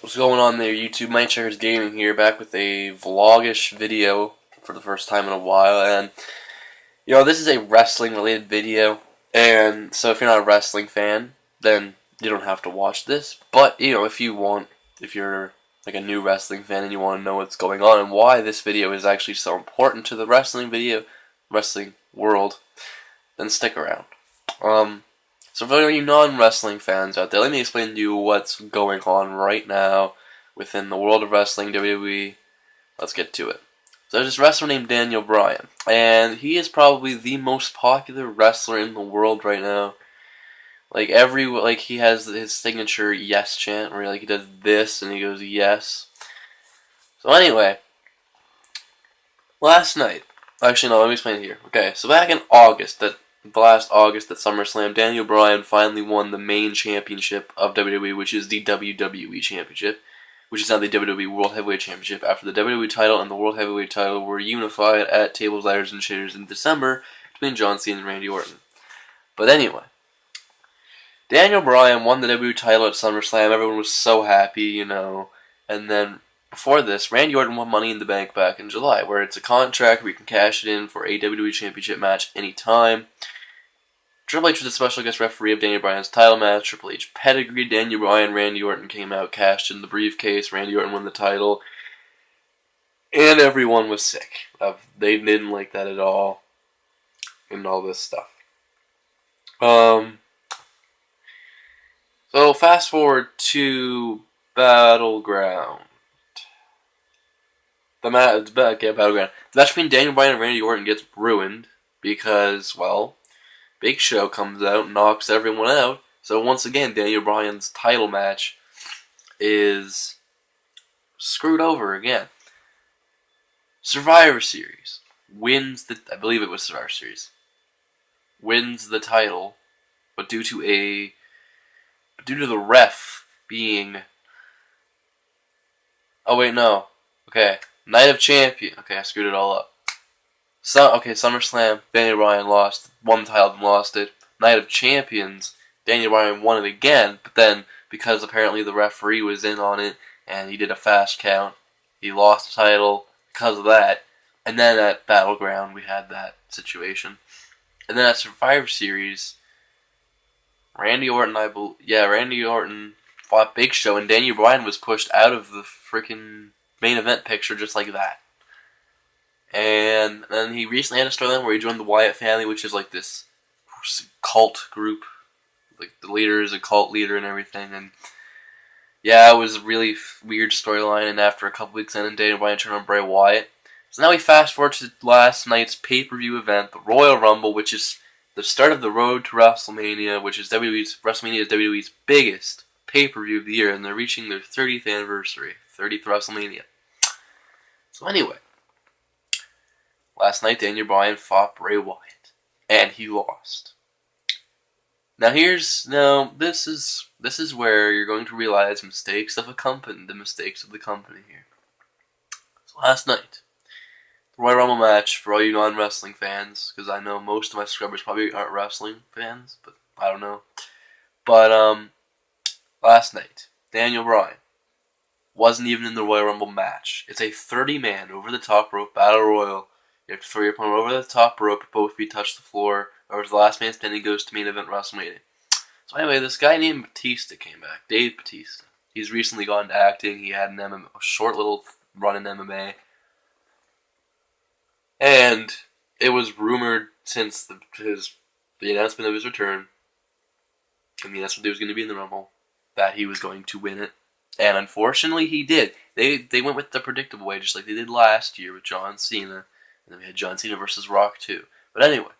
What's going on there, YouTube? My Checkers Gaming here, back with a vlogish video for the first time in a while. And, this is a wrestling-related video. And so if you're not a wrestling fan, then you don't have to watch this. But, if you're like a new wrestling fan and you want to know what's going on and why this video is actually so important to the wrestling world, then stick around. So for any non-wrestling fans out there, let me explain to you what's going on right now within the world of wrestling, WWE. Let's get to it. So there's this wrestler named Daniel Bryan, and he is probably the most popular wrestler in the world right now. He has his signature yes chant, where he does this and he goes yes. So anyway, last night, actually no, let me explain it here. Okay, so back in last August at SummerSlam, Daniel Bryan finally won the main championship of WWE, which is the WWE Championship, which is now the WWE World Heavyweight Championship, after the WWE title and the World Heavyweight title were unified at Tables, Ladders, and Chairs in December between John Cena and Randy Orton. But anyway, Daniel Bryan won the WWE title at SummerSlam. Everyone was so happy, and then before this, Randy Orton won Money in the Bank back in July, where it's a contract where you can cash it in for a WWE Championship match anytime. Triple H was the special guest referee of Daniel Bryan's title match. Triple H pedigreed Daniel Bryan. Randy Orton came out, cashed in the briefcase. Randy Orton won the title. And everyone was sick. They didn't like that at all. And all this stuff. So fast forward to Battleground. Battleground. The match between Daniel Bryan and Randy Orton gets ruined because, Big Show comes out and knocks everyone out. So once again, Daniel Bryan's title match is screwed over again. Survivor Series wins I believe it was Survivor Series. Wins the title, but due to the ref being... Oh wait, no. Okay. Night of Champion. Okay, I screwed it all up. SummerSlam, Daniel Bryan won the title and lost it. Night of Champions, Daniel Bryan won it again, but then, because apparently the referee was in on it, and he did a fast count, he lost the title because of that. And then at Battleground, we had that situation. And then at Survivor Series, Randy Orton fought Big Show, and Daniel Bryan was pushed out of the freaking main event picture just like that. And then he recently had a storyline where he joined the Wyatt family, which is like this cult group. Like the leader is a cult leader and everything. And yeah, it was a really weird storyline. And after a couple weeks in, Daniel Bryan turned on Bray Wyatt. So now we fast forward to last night's pay-per-view event, the Royal Rumble, which is the start of the road to WrestleMania, which is WWE's biggest pay-per-view of the year, and they're reaching their 30th anniversary, 30th WrestleMania. So anyway, last night Daniel Bryan fought Bray Wyatt, and he lost. Now this is where you're going to realize the mistakes of the company here. So last night, the Royal Rumble match for all you non-wrestling fans, because I know most of my subscribers probably aren't wrestling fans, but I don't know. But last night, Daniel Bryan wasn't even in the Royal Rumble match. It's a 30-man over-the-top rope battle royal. You have to throw your opponent over the top rope, both feet touch the floor, or if the last man standing goes to main event WrestleMania. So anyway, this guy named Batista came back, Dave Batista. He's recently gone into acting. He had a short little run in MMA. And it was rumored since the announcement of his return, and the announcement that he was going to be in the Rumble, that he was going to win it. And unfortunately, he did. They went with the predictable way, just like they did last year with John Cena. And then we had John Cena versus Rock too. But anyway,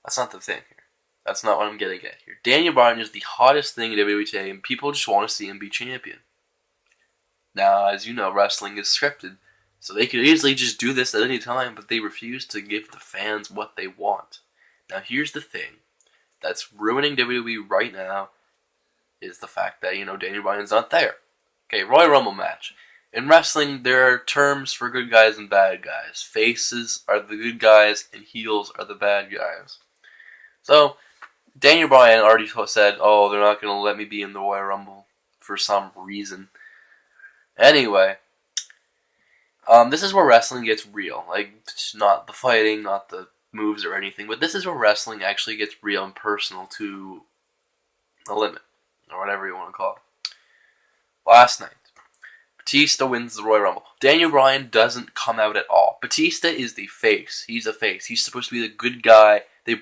that's not the thing here. That's not what I'm getting at here. Daniel Bryan is the hottest thing in WWE today, and people just want to see him be champion. Now, as you know, wrestling is scripted, so they could easily just do this at any time, but they refuse to give the fans what they want. Now, here's the thing that's ruining WWE right now is the fact that, Daniel Bryan's not there. Okay, Royal Rumble match. In wrestling, there are terms for good guys and bad guys. Faces are the good guys, and heels are the bad guys. So, Daniel Bryan already said, they're not going to let me be in the Royal Rumble for some reason. Anyway, this is where wrestling gets real. Like, not the fighting, not the moves or anything, but this is where wrestling actually gets real and personal to a limit, or whatever you want to call it. Last night, Batista wins the Royal Rumble. Daniel Bryan doesn't come out at all. Batista is the face. He's a face. He's supposed to be the good guy. They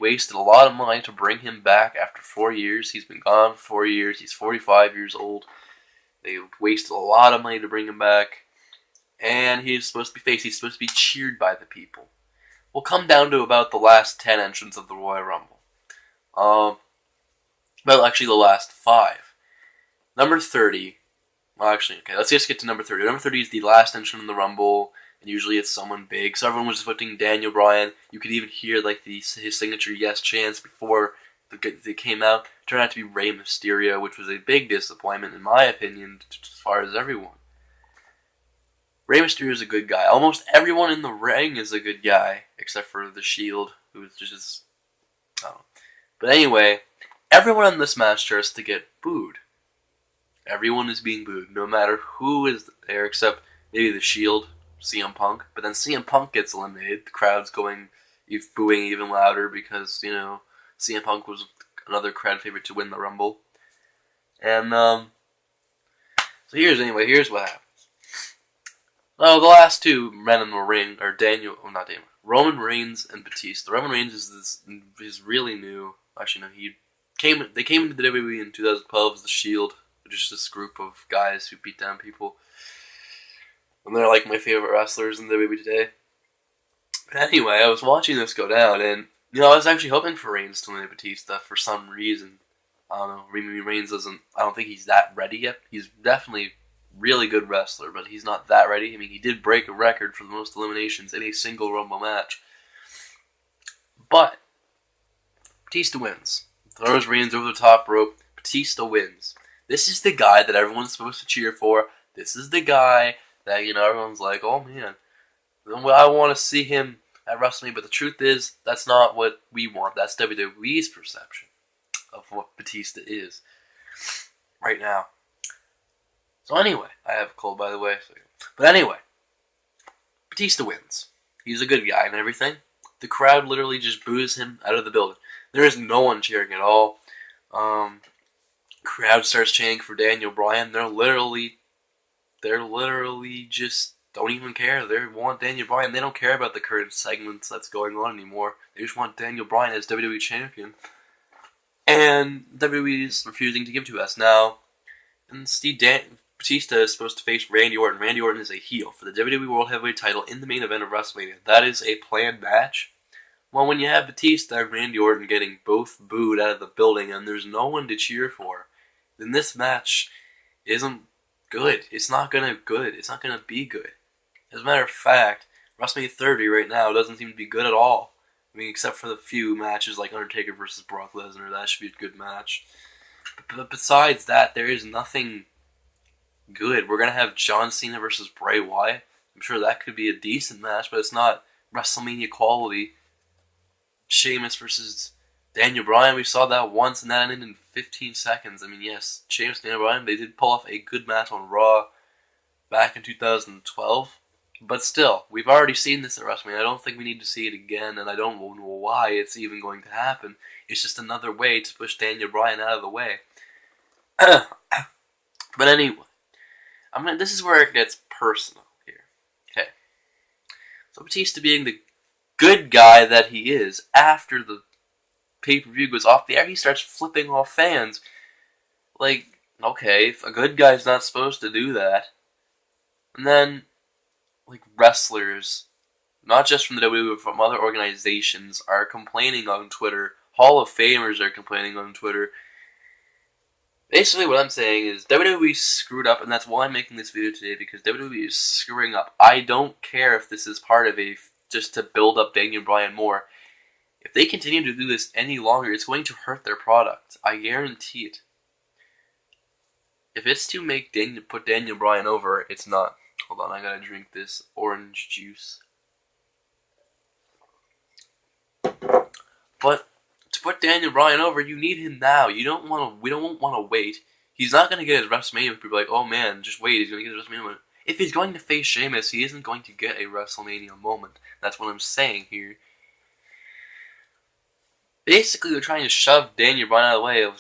wasted a lot of money to bring him back after 4 years. He's been gone for 4 years. He's 45 years old. They wasted a lot of money to bring him back. And he's supposed to be face. He's supposed to be cheered by the people. We'll come down to about the last 10 entrants of the Royal Rumble. Well, actually the last 5. Number 30. Well, actually, okay, let's just get to number 30. Number 30 is the last entrant in the Rumble, and usually it's someone big. So everyone was voting Daniel Bryan. You could even hear like his signature yes chants before they came out. It turned out to be Rey Mysterio, which was a big disappointment in my opinion, as far as everyone. Rey Mysterio is a good guy. Almost everyone in the ring is a good guy, except for the Shield, who's just, I don't know. But anyway, everyone in this match starts to get booed. Everyone is being booed, no matter who is there, except maybe the Shield, CM Punk. But then CM Punk gets eliminated. The crowd's booing even louder because, CM Punk was another crowd favorite to win the Rumble. And, so here's what happens. Well, the last two men in the ring are Roman Reigns and Batista. Roman Reigns is really new. Actually, no, they came into the WWE in 2012 as the Shield, which is this group of guys who beat down people. And they're like my favorite wrestlers in the WWE today. But anyway, I was watching this go down, and I was actually hoping for Reigns to win Batista for some reason. I don't know. Reigns I don't think he's that ready yet. He's definitely really good wrestler, but he's not that ready. I mean, he did break a record for the most eliminations in a single Rumble match. But Batista wins. Throws Reigns over the top rope. Batista wins. This is the guy that everyone's supposed to cheer for. This is the guy that, everyone's like, oh man, I want to see him at WrestleMania. But the truth is, that's not what we want. That's WWE's perception of what Batista is right now. So anyway, I have a cold, by the way. But anyway, Batista wins. He's a good guy and everything. The crowd literally just boos him out of the building. There is no one cheering at all. Crowd starts chanting for Daniel Bryan. They're literally just don't even care. They want Daniel Bryan. They don't care about the current segments that's going on anymore. They just want Daniel Bryan as WWE Champion. And WWE is refusing to give to us now. And Batista is supposed to face Randy Orton. Randy Orton is a heel for the WWE World Heavyweight title in the main event of WrestleMania. That is a planned match. Well, when you have Batista and Randy Orton getting both booed out of the building and there's no one to cheer for, then this match isn't good. It's not gonna be good. As a matter of fact, WrestleMania 30 right now doesn't seem to be good at all. I mean, except for the few matches like Undertaker versus Brock Lesnar, that should be a good match. But besides that, there is nothing good. We're gonna have John Cena versus Bray Wyatt. I'm sure that could be a decent match, but it's not WrestleMania quality. Sheamus versus Daniel Bryan, we saw that once, and that ended in 15 seconds. I mean, yes, Sheamus and Daniel Bryan, they did pull off a good match on Raw back in 2012. But still, we've already seen this at WrestleMania. I don't think we need to see it again, and I don't know why it's even going to happen. It's just another way to push Daniel Bryan out of the way. But anyway, this is where it gets personal here. Okay. So Batista being the good guy that he is, after the pay-per-view goes off the air, he starts flipping off fans. Like, okay, if a good guy's not supposed to do that. And then, like, wrestlers, not just from the WWE, but from other organizations, are complaining on Twitter. Hall of Famers are complaining on Twitter. Basically, what I'm saying is WWE screwed up, and that's why I'm making this video today, because WWE is screwing up. I don't care if this is part of just to build up Daniel Bryan more. If they continue to do this any longer, it's going to hurt their product. I guarantee it. If it's to put Daniel Bryan over, it's not. Hold on, I gotta drink this orange juice. But to put Daniel Bryan over, you need him now. We don't want to wait. He's not going to get his WrestleMania. People are like, oh man, just wait, he's going to get his WrestleMania moment. If he's going to face Sheamus, he isn't going to get a WrestleMania moment. That's what I'm saying here. Basically, they're trying to shove Daniel Bryan out of the way,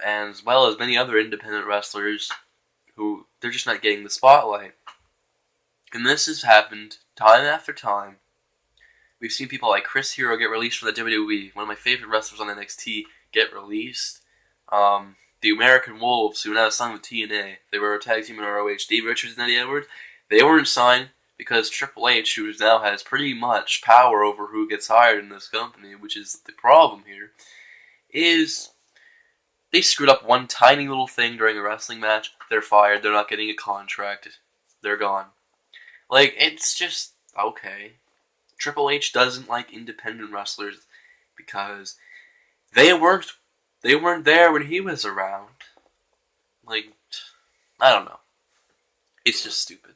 as well as many other independent wrestlers who they're just not getting the spotlight. And this has happened time after time. We've seen people like Chris Hero get released from the WWE. One of my favorite wrestlers on NXT get released. The American Wolves, who now signed with TNA, they were a tag team in ROH. Steve Richards and Eddie Edwards, they weren't signed because Triple H, who now has pretty much power over who gets hired in this company, which is the problem here, is they screwed up one tiny little thing during a wrestling match. They're fired. They're not getting a contract. They're gone. Like, it's just, okay. Triple H doesn't like independent wrestlers because they weren't there when he was around. Like, I don't know. It's just stupid.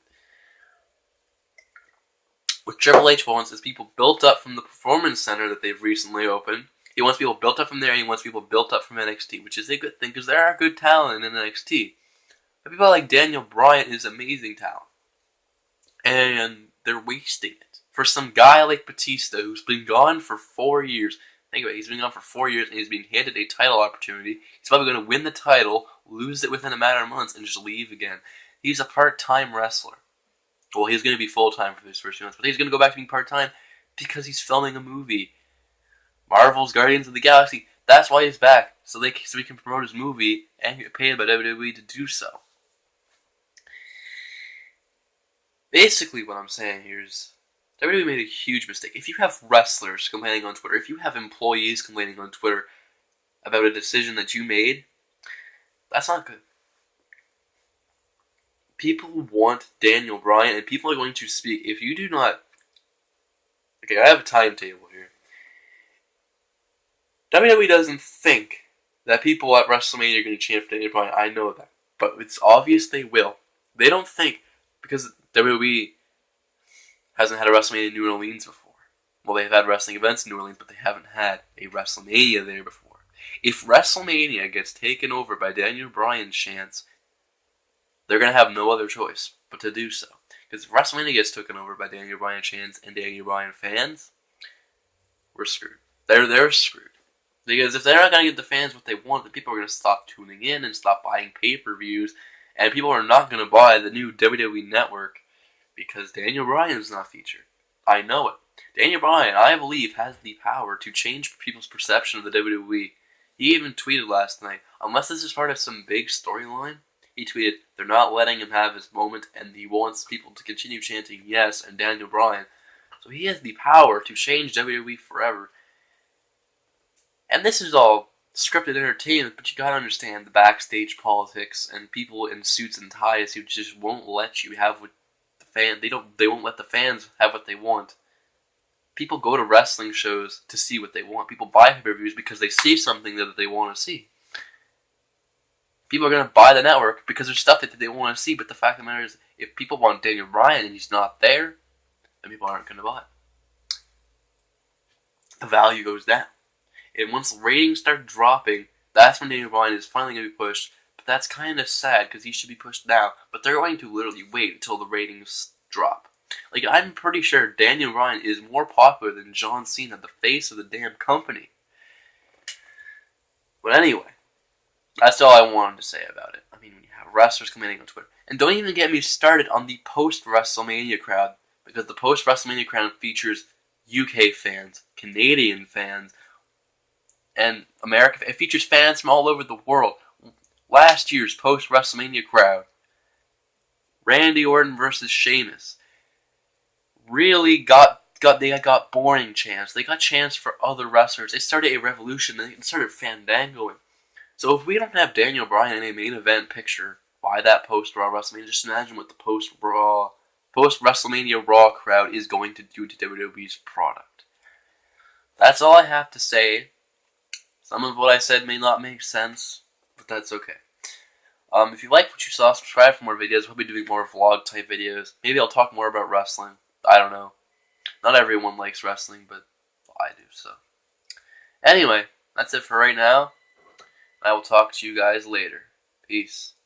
What Triple H wants is people built up from the Performance Center that they've recently opened. He wants people built up from there, and he wants people built up from NXT, which is a good thing, because there are good talent in NXT. But people like Daniel Bryan is amazing talent. And they're wasting it. For some guy like Batista, who's been gone for 4 years. Think about it, he's been gone for 4 years, and he's being handed a title opportunity. He's probably going to win the title, lose it within a matter of months, and just leave again. He's a part-time wrestler. Well, he's going to be full-time for his first few months, but he's going to go back to being part-time because he's filming a movie. Marvel's Guardians of the Galaxy. That's why he's back, so he can promote his movie and get paid by WWE to do so. Basically, what I'm saying here is WWE made a huge mistake. If you have wrestlers complaining on Twitter, if you have employees complaining on Twitter about a decision that you made, that's not good. People want Daniel Bryan, and people are going to speak. If you do not... Okay, I have a timetable here. WWE doesn't think that people at WrestleMania are going to chant for Daniel Bryan. I know that. But it's obvious they will. They don't think, because WWE hasn't had a WrestleMania in New Orleans before. Well, they've had wrestling events in New Orleans, but they haven't had a WrestleMania there before. If WrestleMania gets taken over by Daniel Bryan chants, they're going to have no other choice but to do so. Because if WrestleMania gets taken over by Daniel Bryan chants and Daniel Bryan fans, we're screwed. They're screwed. Because if they're not going to give the fans what they want, then people are going to stop tuning in and stop buying pay-per-views, and people are not going to buy the new WWE Network because Daniel Bryan is not featured. I know it. Daniel Bryan, I believe, has the power to change people's perception of the WWE. He even tweeted last night, unless this is part of some big storyline, he tweeted, they're not letting him have his moment, and he wants people to continue chanting yes and Daniel Bryan. So he has the power to change WWE forever. And this is all scripted entertainment, but you gotta understand the backstage politics and people in suits and ties who just won't let you have what the fan. They won't let the fans have what they want. People go to wrestling shows to see what they want. People buy pay-per-views because they see something that they want to see. People are going to buy the network because there's stuff that they want to see, but the fact of the matter is, if people want Daniel Bryan and he's not there, then people aren't going to buy it. The value goes down. And once ratings start dropping, that's when Daniel Bryan is finally going to be pushed. But that's kind of sad because he should be pushed now. But they're going to literally wait until the ratings drop. Like, I'm pretty sure Daniel Bryan is more popular than John Cena, the face of the damn company. But anyway, that's all I wanted to say about it. I mean, when you have wrestlers commenting on Twitter. And don't even get me started on the post-WrestleMania crowd, because the post-WrestleMania crowd features UK fans, Canadian fans, and America. It features fans from all over the world. Last year's post-WrestleMania crowd, Randy Orton versus Sheamus, really got boring chants. They got chants for other wrestlers. They started a revolution. They started fandangoing. So if we don't have Daniel Bryan in a main event picture by that post-Raw WrestleMania, just imagine what the post-WrestleMania Raw crowd is going to do to WWE's product. That's all I have to say. Some of what I said may not make sense, but that's okay. If you like what you saw, subscribe for more videos. We'll be doing more vlog-type videos. Maybe I'll talk more about wrestling. I don't know. Not everyone likes wrestling, but I do, so. Anyway, that's it for right now. I will talk to you guys later. Peace.